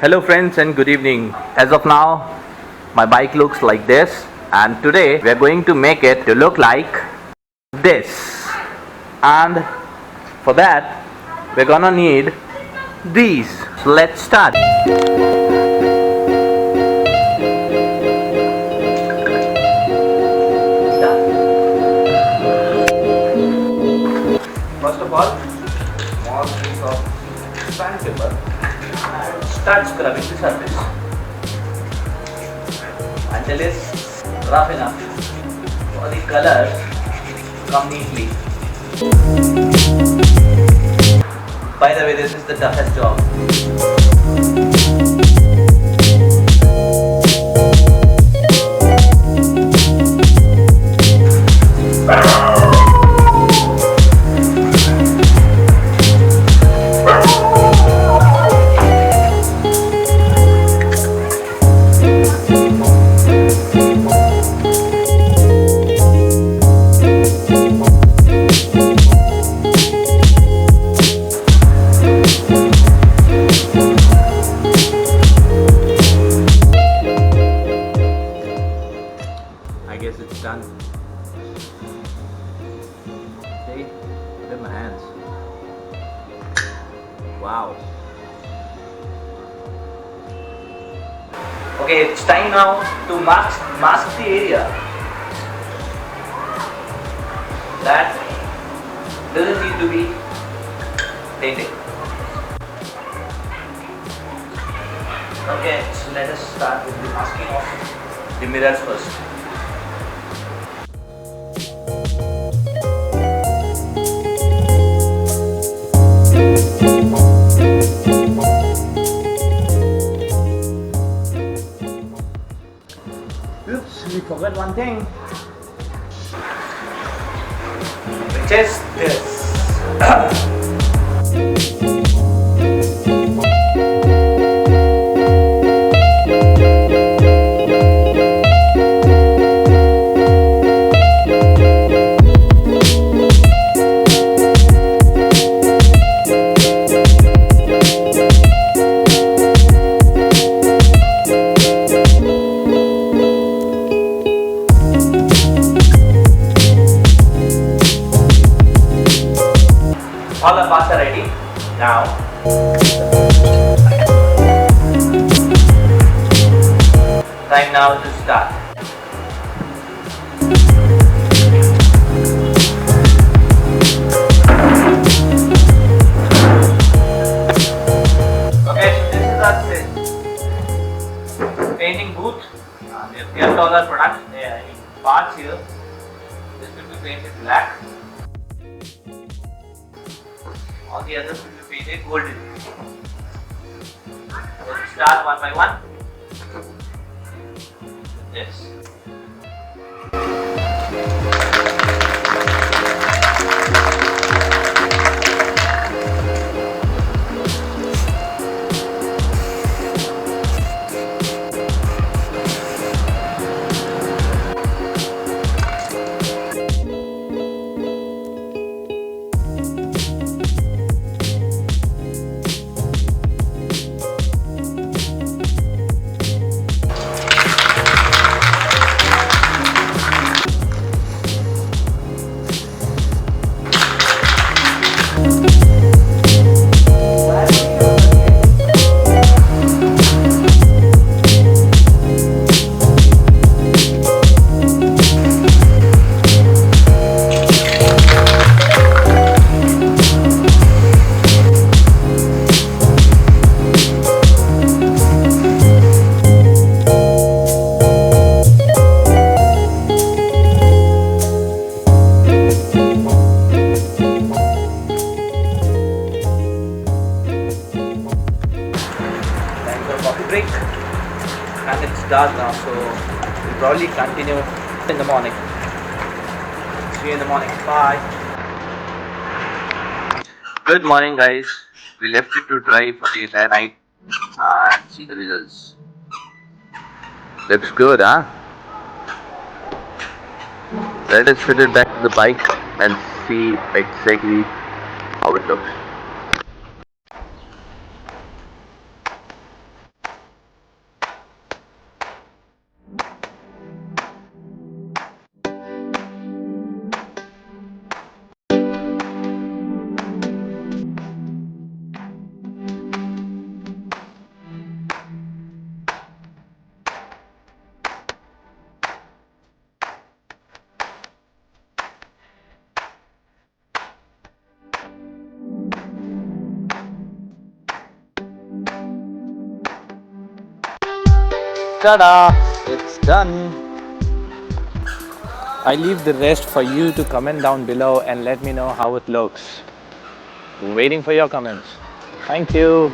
Hello friends and good evening. As of now, my bike looks like this, and today we are going to make it to look like this. And for that we're gonna need these. So let's start. First of all, small piece of sandpaper and start scrubbing the surface until it's rough enough for the colors to come neatly. By the way, this is the toughest job. I guess it's done. See? Look at my hands. Wow. Okay, it's time now to mask the area that doesn't need to be painted. Okay, so let us start with the masking of the mirrors first. Oops, we forgot one thing, which is this. All the parts are ready. Now, time now to start. Okay, so this is our painting booth. We have kept all our products, parts here. This will be painted black. All the others will be painted golden. Let's start one by one with this. Break, and it's dark now, so we'll probably continue in the morning. See you in the morning. Bye. Good morning, guys. We left it to dry for the entire night and see the results. Looks good, huh? Let us fit it back to the bike and see exactly how it looks. Ta-da! It's done. I leave the rest for you to comment down below and let me know how it looks. Waiting for your comments. Thank you.